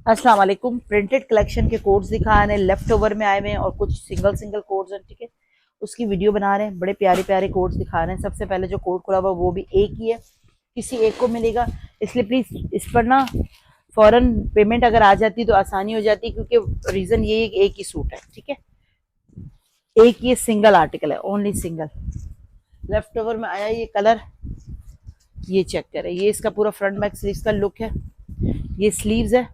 अस्सलाम वालेकुम। Printed collection के कोड्स दिखा रहे हैं, लेफ्ट ओवर में आए हुए हैं और कुछ सिंगल सिंगल कोड्स हैं। ठीक है, उसकी वीडियो बना रहे हैं। बड़े प्यारे प्यारे कोड्स दिखा रहे हैं। सबसे पहले जो कोड खुला हुआ वो भी एक ही है, किसी एक को मिलेगा, इसलिए प्लीज इस पर ना फौरन पेमेंट अगर आ जाती तो आसानी हो जाती, क्योंकि रीजन ये है कि एक ही सूट है। ठीक है, एक ये सिंगल आर्टिकल है, ओनली सिंगल। लेफ्ट ओवर में आया ये कलर, ये चेक करें। ये इसका पूरा फ्रंट बैक स्लीव्स का लुक है। ये स्लीव्स है,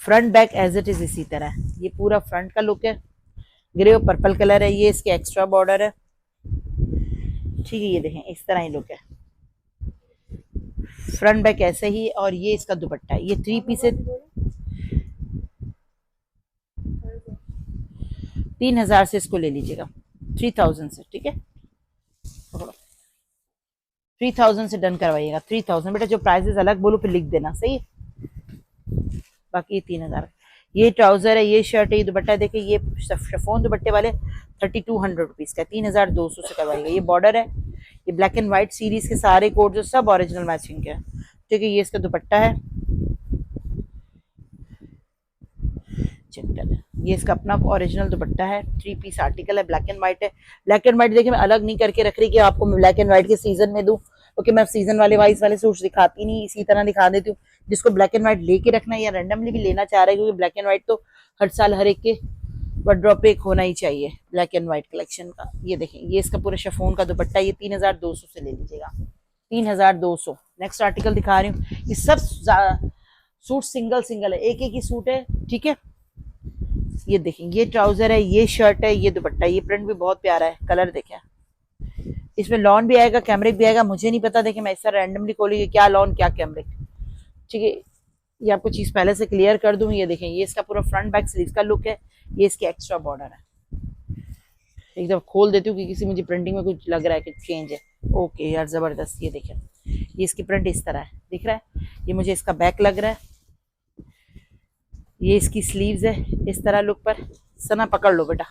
front back as it is इसी तरह है। ये पूरा फ्रंट का लुक है, ग्रे और पर्पल कलर है। ये इसके एक्स्ट्रा बॉर्डर है। ठीक है, ये देखें इस तरह ही लुक है, फ्रंट बैक ऐसे ही। और ये इसका दुपट्टा है, ये 3 पीस है। 3000 से इसको ले लीजिएगा, 3000 से। ठीक है, 3000 से डन करवाइएगा। 3000 बेटा, जो प्राइसेस अलग बोलो फिर लिख देना, सही है। बाकी 3000। ये ट्राउजर है, ये शर्ट है, ये दुपट्टा देखिए, ये शिफॉन दुपट्टे वाले 3200 रुपीज का, 3200 से करवाइएगा। ये बॉर्डर है, ये ब्लैक एंड व्हाइट सीरीज के सारे कोड जो सब ओरिजिनल मैचिंग के हैं। ठीक है, ये इसका दुपट्टा है, चेक करें। ये इसका अपना ओरिजिनल दुपट्टा है, 3 पीस आर्टिकल है, ब्लैक एंड व्हाइट है। ब्लैक एंड व्हाइट देखिए, मैं अलग नहीं करके रख रही कि आपको ब्लैक एंड व्हाइट के सीजन में दूं, क्योंकि मैं सीजन वाले वाइज वाले सूट्स दिखाती नहीं, इसी तरह दिखा देती हूँ। जिसको ब्लैक एंड व्हाइट लेके रखना है या रैंडमली भी लेना चाह रहा है, क्योंकि ब्लैक एंड व्हाइट तो हर साल हर एक के वार्डरोब पे एक होना ही चाहिए ब्लैक एंड व्हाइट कलेक्शन का। ये देखें, ये इसका पूरा शिफॉन का दुपट्टा, ये 3200 से ले लीजिएगा, 3200। नेक्स्ट आर्टिकल दिखा रही हूँ, ये सब सूट सिंगल सिंगल है, एक एक ही सूट है। ठीक है, ये देखें, ये ट्राउजर है, ये शर्ट है, ये दुपट्टा। ये प्रिंट भी बहुत प्यारा है, कलर देखें। इसमें लॉन भी आएगा, कैमरिक भी आएगा, मुझे नहीं पता। देखिए मैं इस तरह रैंडमली खोली, क्या लॉन क्या कैमरिक। ठीक है, ये आपको चीज पहले से क्लियर कर दूं। ये देखें, ये इसका पूरा फ्रंट बैक स्लीव का लुक है। ये इसकी एक्स्ट्रा बॉर्डर है। एकदम खोल देती हूँ कि किसी मुझे प्रिंटिंग में कुछ लग रहा है कि चेंज है। ओके यार, जबरदस्त। ये देखें, ये इसकी प्रिंट इस तरह है, दिख रहा है। ये मुझे इसका बैक लग रहा है। ये इसकी स्लीव्स है इस तरह लुक पर, सना पकड़ लो बेटा।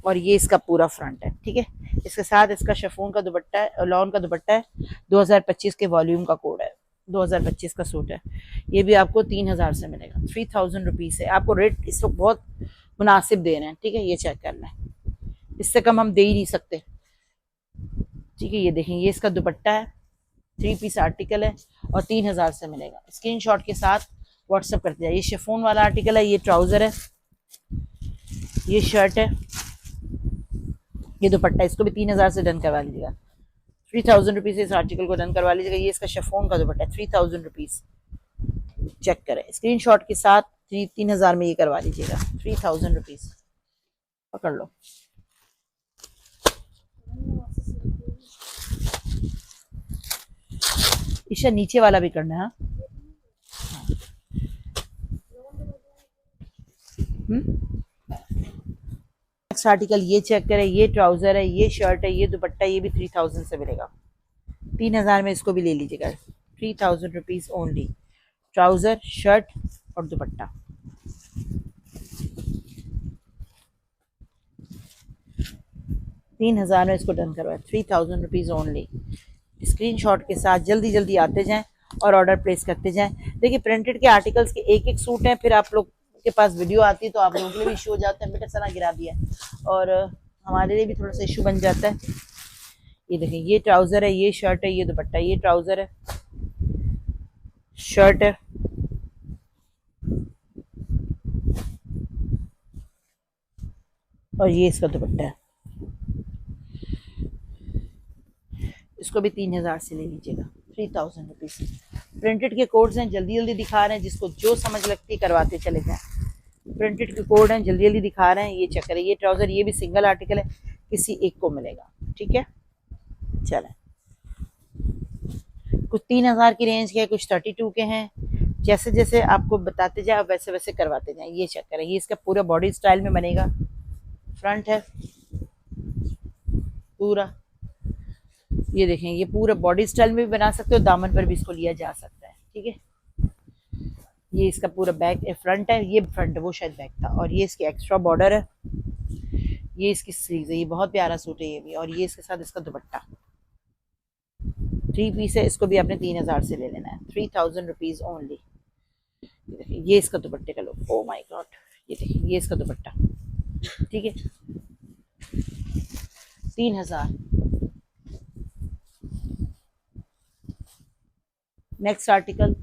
और ये इसका पूरा फ्रंट है। ठीक है, इसके साथ इसका शिफॉन का दुपट्टा है, लॉन का दुपट्टा है। 2025 के वॉल्यूम का कोड है, 2025 का सूट है। ये भी आपको 3000 से मिलेगा, 3000 रुपीज है। आपको रेट इस वक्त बहुत मुनासिब दे रहे हैं। ठीक है, ये चेक करना है, इससे कम हम दे ही नहीं सकते। ठीक है, ये देखें, ये इसका दुपट्टा है, 3 पीस आर्टिकल है और 3000 से मिलेगा। स्क्रीनशॉट के साथ व्हाट्सअप करते जाइए। ये शिफॉन वाला आर्टिकल है, ये ट्राउजर है, ये शर्ट है, ये दुपट्टा। इसको भी 3000 से डन करवा लीजिएगा, 3000 रुपीज इस आर्टिकल को डन करवा लीजिएगा। ये इसका शिफॉन का दुपट्टा है, 3000 रुपीज। चेक करें स्क्रीनशॉट के साथ, 3000 में ये करवा लीजिएगा, 3000 रुपीज। पकड़ लो। ईशा नीचे वाला भी करना है। नेक्स्ट आर्टिकल ये चेक करें, ये ट्राउजर है, ये शर्ट है, ये दुपट्टा। ये भी 3000 से मिलेगा, 3000 में इसको भी ले लीजिएगा, 3000 रुपीज ओनली। ट्राउजर, शर्ट और दुपट्टा। तीन हजार में इसको डन करवाए, 3000 रुपीज ओनली। स्क्रीनशॉट के साथ जल्दी जल्दी आते जाएं और ऑर्डर प्लेस करते जाएं। देखिए प्रिंटेड के आर्टिकल्स के एक एक सूट हैं, फिर आप लोग के पास वीडियो आती है तो आप लोगों के लिए भी इशू हो जाता है, बेटा सना गिरा दिया, और हमारे लिए भी थोड़ा सा इशू बन जाता है। ये देखें, ये ट्राउजर है, ये शर्ट है, ये दुपट्टा। ये ट्राउजर है, शर्ट है, और ये इसका दुपट्टा है। इसको भी 3000 से ले लीजिएगा, 3000 रुपीज। प्रिंटेड के कोड्स हैं, जल्दी जल्दी दिखा रहे हैं, जिसको जो समझ लगती है करवाते चले जाएं। प्रिंटेड के कोड हैं, जल्दी जल्दी दिखा रहे हैं। ये चेक करें, ये ट्राउजर, ये भी सिंगल आर्टिकल है, किसी एक को मिलेगा। ठीक है, चलें। कुछ 3000 की रेंज के हैं, कुछ 32 के हैं। जैसे जैसे आपको बताते जाए वैसे वैसे करवाते जाएं। ये चेक करें, ये इसका पूरा बॉडी स्टाइल में बनेगा, फ्रंट है पूरा। ये देखें, ये पूरा बॉडी स्टाइल में भी बना सकते हो, दामन पर भी इसको लिया जा सकता है। ठीक है, ये इसका पूरा बैक फ्रंट है, ये फ्रंट है, वो शायद बैक था। और ये इसकी एक्स्ट्रा बॉर्डर है, ये इसकी स्लीव्स है। ये बहुत प्यारा सूट है ये भी। और ये इसके साथ इसका दुपट्टा, 3 पीस है। इसको भी आपने 3000 से ले लेना है, 3000 रुपीज ओनली। ये देखिए ये इसका दुपट्टे का लुक, ओ माय गॉड। ये देखिए ये इसका दुपट्टा, ठीक है 3000। नेक्स्ट आर्टिकल,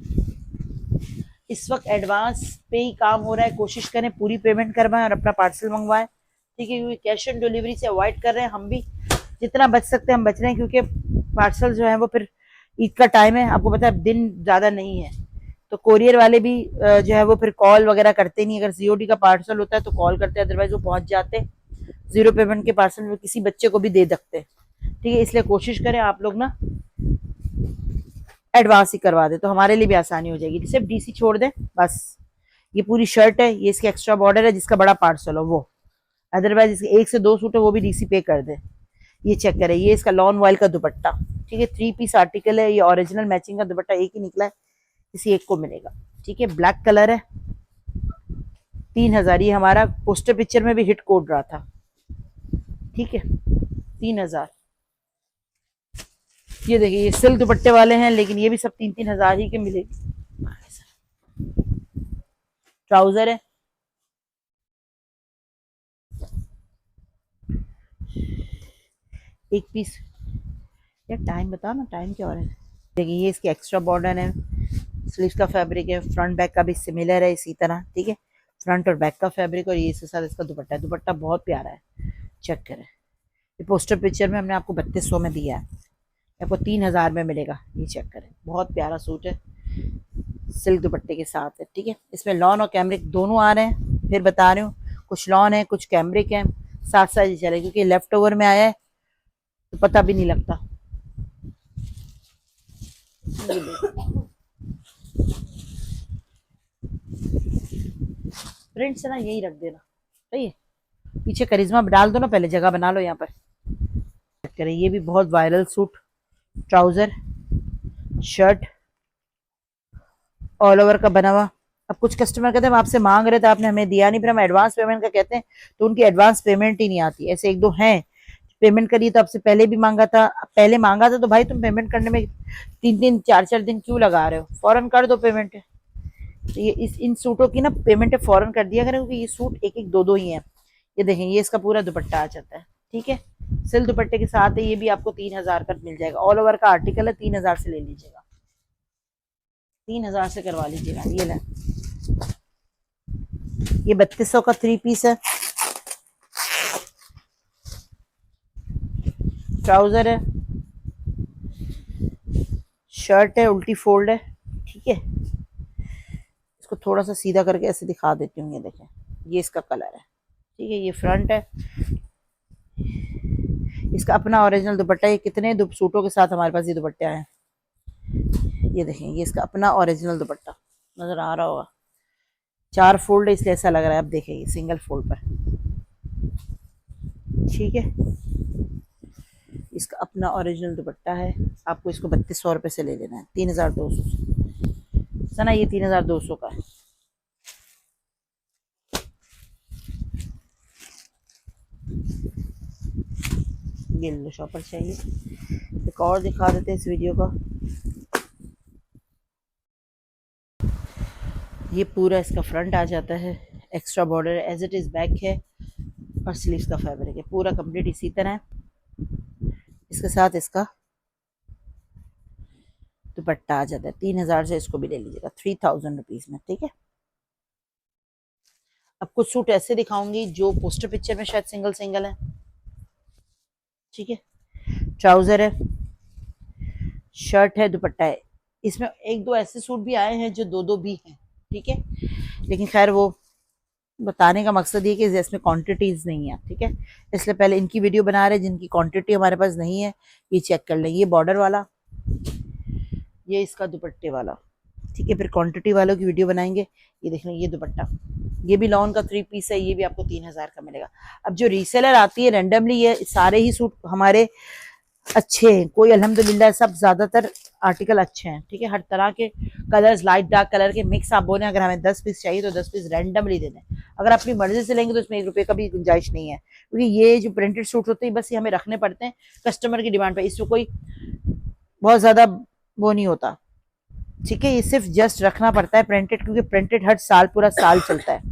इस वक्त एडवांस पे ही काम हो रहा है, कोशिश करें पूरी पेमेंट करवाएं और अपना पार्सल मंगवाएं, ठीक है, क्योंकि कैश ऑन डिलीवरी से अवॉइड कर रहे हैं हम भी, जितना बच सकते हैं हम बच रहे हैं, क्योंकि पार्सल जो है वो फिर ईद का टाइम है, आपको पता है दिन ज्यादा नहीं है, तो कोरियर वाले भी जो है वो फिर कॉल वगैरह करते नहीं, अगर सीओडी का पार्सल होता है तो कॉल करते हैं, अदरवाइज वो पहुंच जाते, जीरो पेमेंट के पार्सल में किसी बच्चे को भी दे सकते, ठीक है, इसलिए कोशिश करें आप लोग ना एडवांस ही करवा दे तो हमारे लिए भी आसानी हो जाएगी, सिर्फ डीसी छोड़ दें बस। ये पूरी शर्ट है, ये इसके एक्स्ट्रा बॉर्डर है, जिसका बड़ा पार्सल हो वो, अदरवाइज इसके 1 से 2 सूट है वो भी डीसी पे कर दे। ये चेक करें, ये इसका लॉन वॉयल का दुपट्टा, ठीक है 3 पीस आर्टिकल है, ये ओरिजिनल मैचिंग का दुपट्टा एक ही निकला है, किसी एक को मिलेगा, ठीक है, ब्लैक कलर है, 3000। ये हमारा पोस्टर पिक्चर में भी हिट कोड रहा था, ठीक है 3000। ये देखिए ये सिल्क दुपट्टे वाले हैं, लेकिन ये भी सब 3-3 हजार ही के मिलेगी। ट्राउजर है, एक पीस, यार टाइम बताओ ना, टाइम क्या हो रहा है। देखिए ये इसके एक्स्ट्रा बॉर्डर है, स्लीव का फैब्रिक है, फ्रंट बैक का भी सिमिलर है इसी तरह, ठीक है, फ्रंट और बैक का फैब्रिक, और ये इसके साथ इसका दुपट्टा है, दुपट्टा बहुत प्यारा है, चेक करें, ये पोस्टर पिक्चर में हमने आपको 3200 में दिया है, आपको 3000 में मिलेगा, ये चेक करें, बहुत प्यारा सूट है, सिल्क दुपट्टे के साथ है, ठीक है, इसमें लॉन और कैमरिक दोनों आ रहे हैं, फिर बता रही हूँ, कुछ लॉन है कुछ कैमरिक है, साथ साथ ही चले, क्योंकि लेफ्ट ओवर में आया है तो पता भी नहीं लगता। प्रिंट से ना यही रख देना, सही है, पीछे करिश्मा डाल दो ना, पहले जगह बना लो यहाँ पर। चेक करें, ये भी बहुत viral suit, trouser shirt all over का बना हुआ। अब कुछ कस्टमर कहते हैं हम आपसे मांग रहे थे आपने हमें दिया नहीं, फिर हम एडवांस पेमेंट का कहते हैं तो उनकी एडवांस पेमेंट ही नहीं आती, ऐसे एक दो हैं, पेमेंट करिए तो आपसे पहले भी मांगा था, पहले मांगा था तो भाई तुम पेमेंट करने में 3-3 4-4 दिन क्यों लगा रहे हो, फौरन कर दो पेमेंट। तो ये इन सूटों की ना पेमेंट फौरन कर दिया करें, क्योंकि ये सूट एक एक दो दो ही है। ये देखें ये इसका पूरा दुपट्टा आ जाता है, ठीक है, सिल दुपट्टे के साथ है, ये भी आपको 3000 का मिल जाएगा, ऑल ओवर का आर्टिकल है, 3000 से ले लीजिएगा, 3000 से करवा लीजिएगा। ये ले, ये 3200 का 3 पीस है, ट्राउजर है, शर्ट है, उल्टी फोल्ड है, ठीक है, इसको थोड़ा सा सीधा करके ऐसे दिखा देती हूँ, ये देखें ये इसका कलर है, ठीक है, ये फ्रंट है, इसका अपना ओरिजिनल दुपट्टा, ये कितने सूटों के साथ हमारे पास ये दुपट्टे आए हैं, ये देखें ये इसका अपना ओरिजिनल दुपट्टा नजर आ रहा होगा, 4 फोल्ड है इसलिए ऐसा लग रहा है, अब देखें ये सिंगल फोल्ड पर, ठीक है, इसका अपना ओरिजिनल दुपट्टा है, आपको इसको 3200 रुपये से ले लेना है, 3200 सना, ये 3200 का है। ये लो शॉपर चाहिए, एक और दिखा देते हैं इस वीडियो का, ये पूरा इसका फ्रंट आ जाता है, extra border as it is back है, और स्लीव्स का फैब्रिक है पूरा कंप्लीट इसी तरह है, इसके साथ इसका दुपट्टा आ जाता है, 3000 से इसको भी ले लीजिएगा, 3000 रुपीज में, ठीक है। अब कुछ सूट ऐसे दिखाऊंगी जो पोस्टर पिक्चर में शायद सिंगल सिंगल है, ठीक है, ट्राउजर है, शर्ट है, दुपट्टा है, इसमें एक दो ऐसे सूट भी आए हैं जो दो दो भी हैं, ठीक है, लेकिन खैर वो बताने का मकसद ये कि इसमें क्वांटिटीज नहीं है, ठीक है, इसलिए पहले इनकी वीडियो बना रहे हैं, जिनकी क्वांटिटी हमारे पास नहीं है ये चेक कर लें, ये बॉर्डर वाला, ये इसका दुपट्टे वाला, ठीक है, फिर क्वांटिटी वालों की वीडियो बनाएंगे। ये देख लें ये दुपट्टा, ये भी लॉन का 3 पीस है, ये भी आपको 3000 का मिलेगा। अब जो रीसेलर आती है रैंडमली, ये सारे ही सूट हमारे अच्छे हैं, कोई अल्हम्दुलिल्लाह सब ज्यादातर आर्टिकल अच्छे हैं, ठीक है, हर तरह के कलर्स, लाइट डार्क कलर के मिक्स, आप बोले अगर हमें 10 पीस चाहिए तो 10 पीस रैंडमली दे दें, अगर अपनी मर्जी से लेंगे तो इसमें 1 रुपये का भी गुंजाइश नहीं है, क्योंकि ये जो प्रिंटेड सूट होते हैं बस ये हमें रखने पड़ते हैं कस्टमर की डिमांड पे, इसमें कोई बहुत ज्यादा वो नहीं होता, ठीक है। ये सिर्फ जस्ट रखना पड़ता है प्रिंटेड, क्योंकि प्रिंटेड हर साल पूरा साल चलता है,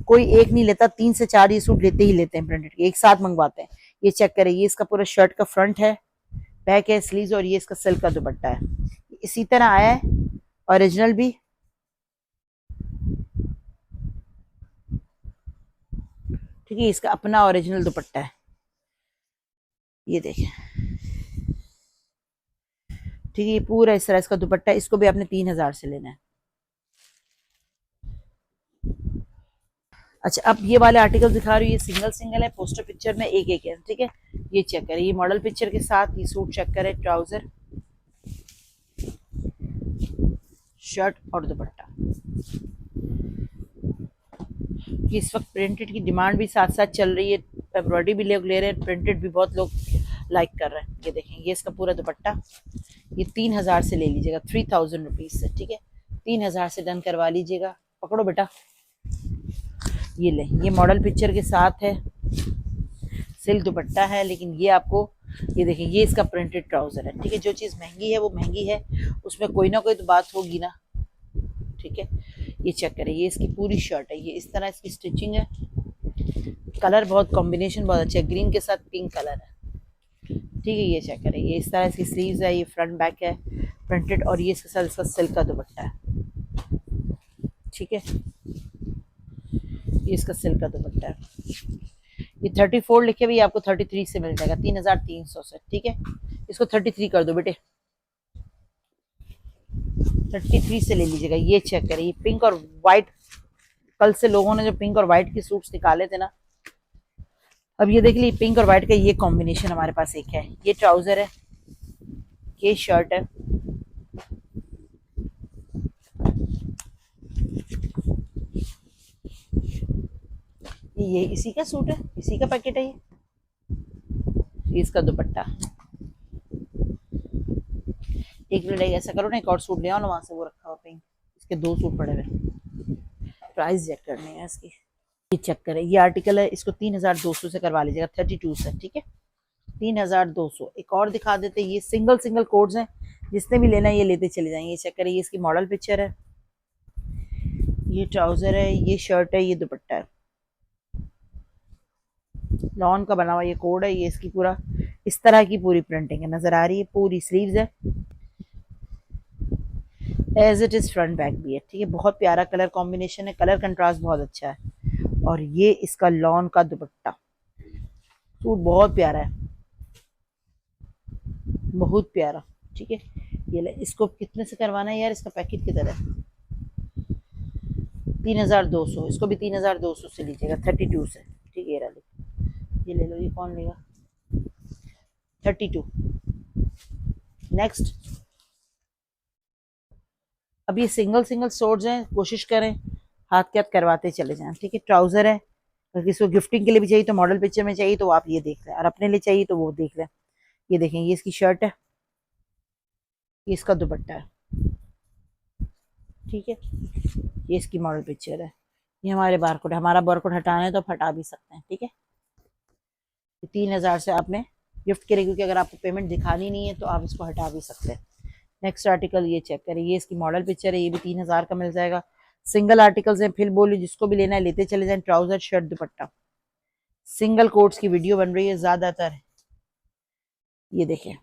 कोई एक नहीं लेता, 3 से 4 ये सूट लेते ही लेते हैं प्रिंटेड के, एक साथ मंगवाते हैं। ये चेक करें, ये इसका पूरा शर्ट का फ्रंट है, बैक है, स्लीव्स, और ये इसका सिल्क का दुपट्टा है। इसी तरह आया है ओरिजिनल भी, ठीक है। इसका अपना ओरिजिनल दुपट्टा है, ये देखें, ठीक है। ये पूरा इस तरह इसका दुपट्टा है, इसको भी आपने 3,000 से लेना है। अच्छा, अब ये वाले आर्टिकल दिखा रही हूँ, ये सिंगल सिंगल है, पोस्टर पिक्चर में एक एक है, ठीक है। ये चेक करें, ये मॉडल पिक्चर के साथ ये सूट चेक करें, ट्राउजर, शर्ट और दुपट्टा। इस वक्त प्रिंटेड की डिमांड भी साथ साथ चल रही है, एम्ब्रॉयडरी भी लोग ले रहे हैं, प्रिंटेड भी बहुत लोग लाइक कर रहे हैं। ये देखें, ये इसका पूरा दुपट्टा, ये 3,000 से ले लीजिएगा, 3000 रुपीज से, ठीक है। 3,000 से डन करवा लीजिएगा। पकड़ो बेटा, ये ले, ये मॉडल पिक्चर के साथ है, सिल्क दुपट्टा है, लेकिन ये आपको, ये देखिए, ये इसका प्रिंटेड ट्राउजर है, ठीक है। जो चीज़ महंगी है वो महंगी है, उसमें कोई ना कोई तो बात होगी ना, ठीक है। ये चेक करें, ये इसकी पूरी शर्ट है, ये इस तरह इसकी स्टिचिंग है, कलर बहुत कॉम्बिनेशन बहुत अच्छा है, ग्रीन के साथ पिंक कलर है, ठीक है। ये चेक करें, ये इस तरह इसकी स्लीव्स है, ये फ्रंट बैक है प्रिंटेड, और ये इसके साथ इसका सिल्क का दुपट्टा है, ठीक है। ये इसका सिल्क का दुपट्टा है, ये 34 लिखे भी आपको 33 से मिल जाएगा, 3,300 से, ठीक है। इसको 33 कर दो बेटे, 33 से ले लीजिएगा। ये चेक करें, ये पिंक और व्हाइट, कल से लोगों ने जो पिंक और व्हाइट के सूट्स निकाले थे ना, अब ये देख लीजिए, पिंक और व्हाइट का ये कॉम्बिनेशन हमारे पास एक है। ये ट्राउजर है, ये शर्ट है, ये इसी का सूट है, इसी का पैकेट है ये इसका दुपट्टा। एक मिनट, ऐसा करो ना, एक और सूट ले आओ ना वहां से, वो रखा हुआ पिंक, इसके 2 सूट पड़े हुए, प्राइस चेक करनी है इसकी। ये चेक करें, ये आर्टिकल है, इसको 3,200 से करवा लीजिएगा, 32 से, ठीक है। 3,200। एक और दिखा देते, ये सिंगल सिंगल कोड्स हैं, जिसने भी लेना है ये लेते चले जाएंगे। ये चेक करें, ये इसकी मॉडल पिक्चर है, ये ट्राउजर है, ये शर्ट है, ये दुपट्टा है, लॉन का बना हुआ ये कोड है। ये इसकी पूरा इस तरह की पूरी प्रिंटिंग है, नजर आ रही है, पूरी स्लीव्स है, as it is front back भी है, ठीक है। बहुत प्यारा कलर कॉम्बिनेशन है, कलर कंट्रास्ट बहुत अच्छा है, और ये इसका लॉन का दुपट्टा, सूट बहुत प्यारा है, बहुत प्यारा, ठीक है। ये ले, इसको कितने से करवाना है यार, इसका पैकेट किधर है, 3,200, इसको भी 3,200 से लीजिएगा, 32 से, ठीक है। ये ले लो, ये कौन लेगा, 32। नेक्स्ट, अब ये सिंगल सिंगल सोर्स हैं, कोशिश करें हाथ के हाथ करवाते चले जाएं, ठीक है। ट्राउजर है, अगर किसी को गिफ्टिंग के लिए भी चाहिए तो मॉडल पिक्चर में चाहिए तो आप ये देख लें, और अपने लिए चाहिए तो वो देख लें। ये देखें, ये इसकी शर्ट है, ये इसका दुपट्टा है, ठीक है। ये इसकी मॉडल पिक्चर है, ये हमारे बारकोड, हमारा बारकोड हटाना है तो आप हटा भी सकते हैं, ठीक है। 3,000 से आपने गिफ्ट के लिए, क्योंकि अगर आपको पेमेंट दिखानी नहीं है तो आप इसको हटा भी सकते हैं। नेक्स्ट आर्टिकल ये चेक करें, ये इसकी मॉडल पिक्चर है, ये भी 3,000 का मिल जाएगा। सिंगल आर्टिकल्स हैं, फिर बोलिए जिसको भी लेना है लेते चले जाएं। ट्राउजर, शर्ट, दुपट्टा, सिंगल कोट्स की वीडियो बन रही है ज्यादातर, ये देखें,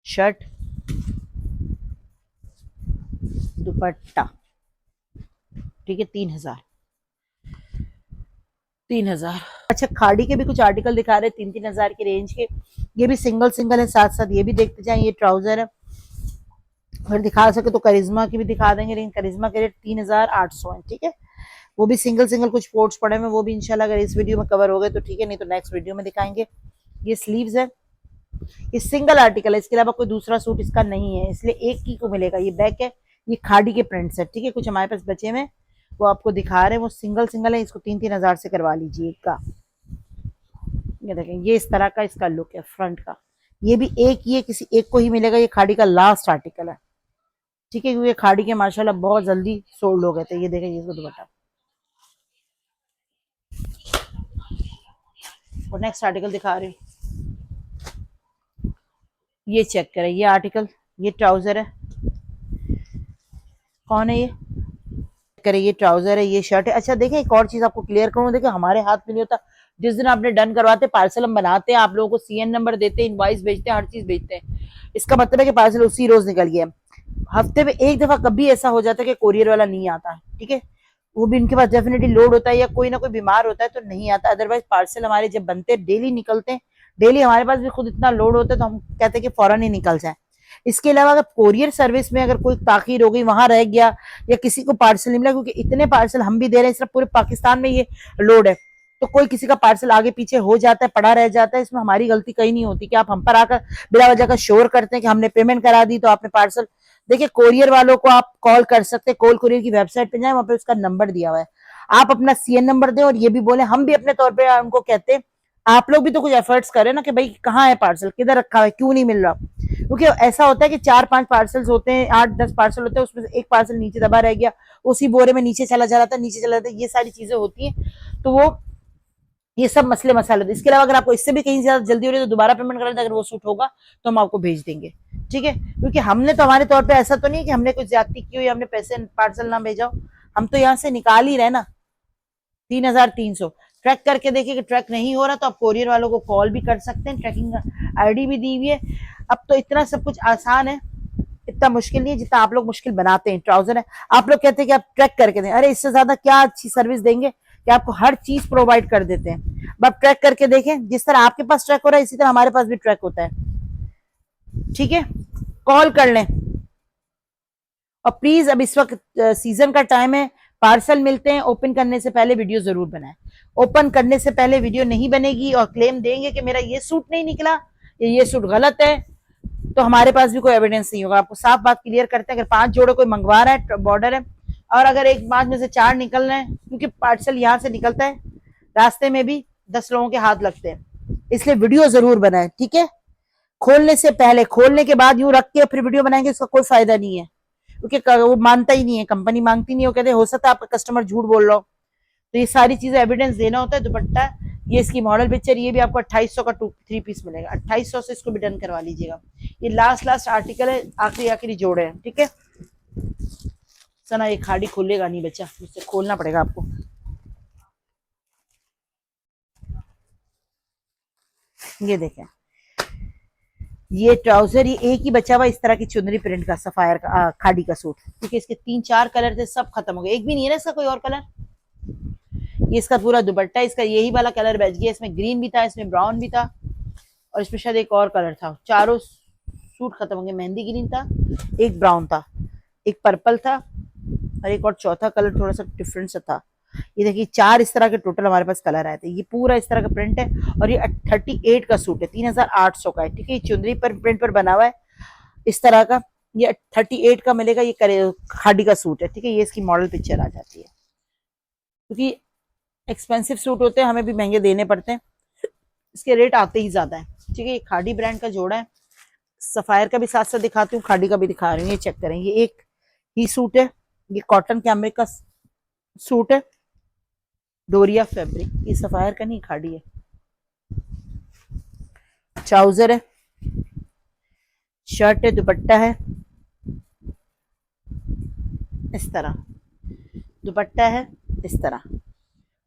शर्ट, दुपट्टा, ठीक है। 3,000। अच्छा, खाड़ी के भी कुछ आर्टिकल दिखा रहे हैं 3,000 की रेंज के, ये भी सिंगल सिंगल है, साथ साथ ये भी देखते जाएं। ये ट्राउजर है, अगर दिखा सके तो करिश्मा की भी दिखा देंगे, लेकिन करिश्मा के रेट 3,800 है, ठीक है। वो भी सिंगल सिंगल कुछ पोर्ट्स पड़े हैं, वो भी इंशाल्लाह अगर इस वीडियो में कवर हो गए तो ठीक है, नहीं तो नेक्स्ट वीडियो में दिखाएंगे। ये स्लीव्स है, ये सिंगल आर्टिकल है, इसके अलावा कोई दूसरा सूट इसका नहीं है, इसलिए एक ही को मिलेगा। ये बैक है, ये खाड़ी के प्रिंट्स है, ठीक है। कुछ हमारे पास बचे हुए वो आपको दिखा रहे हैं, वो सिंगल सिंगल है, इसको 3,000 से करवा लीजिए एक का। ये देखें, ये इस तरह का इसका लुक है फ्रंट का, ये भी एक ही है, किसी एक को ही मिलेगा। ये खाड़ी का लास्ट आर्टिकल है, ठीक है, क्योंकि खाड़ी के माशाल्लाह बहुत जल्दी सोल्ड हो गए थे। ये देखें, ये इसको दुपट्टा, और नेक्स्ट आर्टिकल दिखा रही हूँ, ये चेक करें, ये आर्टिकल, ये ट्राउजर है। कौन है ये? करें, ये ट्राउजर है, ये शर्ट है। अच्छा देखें, एक और चीज आपको क्लियर करूँ, देखिए हमारे हाथ में नहीं होता। जिस दिन आपने डन करवाते, पार्सल हम बनाते हैं, आप लोगों को सीएन नंबर देते हैं, इनवाइस भेजते हैं, हर चीज भेजते हैं। इसका मतलब है कि पार्सल उसी रोज निकल गया। हफ्ते में एक दफा कभी ऐसा हो जाता है कि कोरियर वाला नहीं आता, ठीक है, वो भी इनके पास डेफिनेटली लोड होता है या कोई ना कोई बीमार होता है तो नहीं आता। अदरवाइज पार्सल हमारे जब बनते हैं, डेली निकलते हैं, डेली हमारे पास भी खुद इतना लोड होता है तो हम कहते हैं कि फौरन ही निकल जाए। इसके अलावा अगर कोरियर सर्विस में अगर कोई ताखीर हो गई, वहां रह गया, या किसी को पार्सल नहीं मिला, क्योंकि इतने पार्सल हम भी दे रहे हैं, सिर्फ पूरे पाकिस्तान में ये लोड है, तो कोई किसी का पार्सल आगे पीछे हो जाता है, पड़ा रह जाता है, इसमें हमारी गलती कहीं नहीं होती कि आप हम पर आकर बिना वजह का शोर करते हैं कि हमने पेमेंट करा दी तो आपने पार्सल। देखिए कोरियर वालों को आप कॉल कर सकते हैं, कॉल कुरियर की वेबसाइट पे जाए, वहां पे उसका नंबर दिया हुआ है, आप अपना सीएन नंबर दें और ये भी बोले, हम भी अपने तौर पे उनको कहते हैं आप लोग भी तो कुछ एफर्ट्स करें ना कि भाई कहाँ है पार्सल, किधर रखा है, क्यों नहीं मिल रहा। क्योंकि ऐसा होता है कि 4-5 पार्सल्स होते हैं, 8-10 पार्सल होते हैं, उसमें से एक पार्सल नीचे दबा रह गया, उसी बोरे में नीचे चला जा रहा था, नीचे चला जाता है, ये सारी चीजें होती हैं। तो वो ये सब मसले मसाले होते हैं। इसके अलावा अगर आपको इससे भी कहीं ज्यादा जल्दी हो रही है तो दोबारा पेमेंट करें, अगर वो सूट होगा तो हम आपको भेज देंगे, ठीक है। क्योंकि हमने तो हमारे तौर पे ऐसा तो नहीं कि हमने कुछ ज्यादती की हो या हमने पैसे पार्सल ना भेजा हो, हम तो यहाँ से निकाल ही रहे ना। 3,300 ट्रैक करके देखिए कि ट्रैक नहीं हो रहा तो आप कोरियर वालों को कॉल भी कर सकते हैं, ट्रैकिंग आईडी भी दी हुई है। अब तो इतना सब कुछ आसान है, इतना मुश्किल नहीं है जितना आप लोग मुश्किल बनाते हैं। ट्राउजर है, आप लोग कहते हैं कि आप ट्रैक करके दें, अरे इससे ज्यादा क्या अच्छी सर्विस देंगे कि आपको हर चीज प्रोवाइड कर देते हैं। अब आप ट्रैक करके देखें, जिस तरह आपके पास ट्रैक हो रहा है इसी तरह हमारे पास भी ट्रैक होता है, ठीक है। कॉल कर लें, और प्लीज अब इस वक्त सीजन का टाइम है, पार्सल मिलते हैं, ओपन करने से पहले वीडियो जरूर बनाएं। ओपन करने से पहले वीडियो नहीं बनेगी और क्लेम देंगे कि मेरा ये सूट नहीं निकला, ये सूट गलत है, तो हमारे पास भी कोई एविडेंस नहीं होगा। आपको साफ बात क्लियर करते हैं, अगर 5 जोड़े कोई मंगवा रहा है, बॉर्डर है, और अगर एक 5 में से 4 निकल रहे हैं, क्योंकि पार्सल यहाँ से निकलता है, रास्ते में भी 10 लोगों के हाथ लगते हैं, इसलिए वीडियो जरूर बनाए, ठीक है। खोलने से पहले, खोलने के बाद यूं रख के फिर वीडियो बनाएंगे, इसका कोई फायदा नहीं है, क्योंकि वो मानता ही नहीं है, कंपनी मांगती नहीं, वो कहते हो सकता है आपका कस्टमर झूठ बोल रहा हो। तो ये सारी चीजें एविडेंस देना होता है। दुपट्टा, ये इसकी मॉडल पिक्चर, ये भी आपको 2800 का 3 पीस मिलेगा, 2800 से इसको भी डन करवा लीजिएगा। ये लास्ट आर्टिकल है, आखिरी जोड़े हैं, ठीक है। सना ये खाड़ी खोलेगा नहीं बच्चा, मुझसे खोलना पड़ेगा आपको। ये देखें, ये ट्राउजर, ये एक ही बचा हुआ इस तरह की चुनरी प्रिंट का सफायर का खाड़ी का सूट, क्योंकि इसके 3-4 कलर थे, सब खत्म हो गए, एक भी नहीं है ना इसका कोई और कलर। ये इसका पूरा दुपट्टा, इसका यही वाला कलर बच गया, इसमें ग्रीन भी था, इसमें ब्राउन भी था, और इसमें शायद एक और कलर था। चारों सूट खत्म हो गए, मेहंदी ग्रीन था, एक ब्राउन था, एक पर्पल था, और एक और चौथा कलर थोड़ा सा डिफरेंट सा था। ये देखिए 4 इस तरह के टोटल हमारे पास कलर आए थे। ये पूरा इस तरह का प्रिंट है, और ये 38 का सूट है, 3,800 का है, ठीक है। ये चुंदरी पर प्रिंट पर बना हुआ है इस तरह का, ये 38 का मिलेगा। ये करे खाड़ी का सूट है, ठीक है। ये इसकी मॉडल पिक्चर आ जाती है, क्योंकि एक्सपेंसिव सूट होते हैं, हमें भी महंगे देने पड़ते हैं, इसके रेट आते ही ज्यादा है, ठीक है। ये खाड़ी ब्रांड का जोड़ा है, सफायर का भी साथ साथ दिखाती हूँ, खाड़ी का भी दिखा रही हूँ। ये चेक करें, ये एक ही सूट है, ये कॉटन कैमरिक का सूट है, डोरिया फैब्रिक, ये सफायर का नहीं, खाड़ी है। ट्राउजर है, शर्ट है, दुपट्टा है इस तरह, दुपट्टा है इस तरह,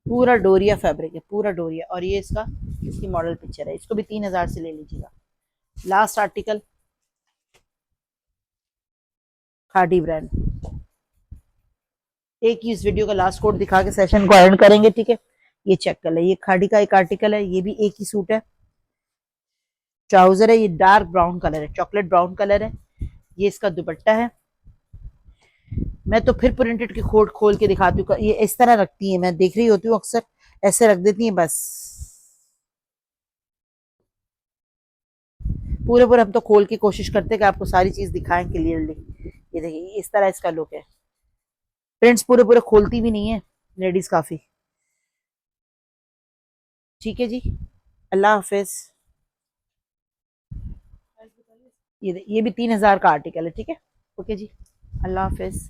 पूरा डोरिया फैब्रिक है, पूरा डोरिया। और ये इसकी मॉडल पिक्चर है, इसको भी 3,000 से ले लीजिएगा। लास्ट आर्टिकल, खाड़ी ब्रांड। एक ही इस वीडियो का लास्ट कोड दिखा के सेशन को एंड करेंगे, ठीक है। ये चेक कर ले, ये खाड़ी का एक आर्टिकल है, ये भी एक ही सूट है, ट्राउजर है, ये डार्क ब्राउन कलर है, चॉकलेट ब्राउन कलर है। ये इसका दुपट्टा है, मैं तो फिर प्रिंटेड की खोल खोल के दिखाती हूँ, ये इस तरह रखती है, मैं देख रही होती हूँ अक्सर ऐसे रख देती है बस। पूरे पूरे हम तो खोल की कोशिश करते हैं कि आपको सारी चीज दिखाएं क्लियरली। ये देखिए इस तरह इसका लुक है, प्रिंट्स पूरे पूरे खोलती भी नहीं है लेडीज काफी, ठीक है जी। अल्लाह हाफिज। ये भी 3,000 का आर्टिकल है, ठीक है। ओके जी, अल्लाह हाफिज।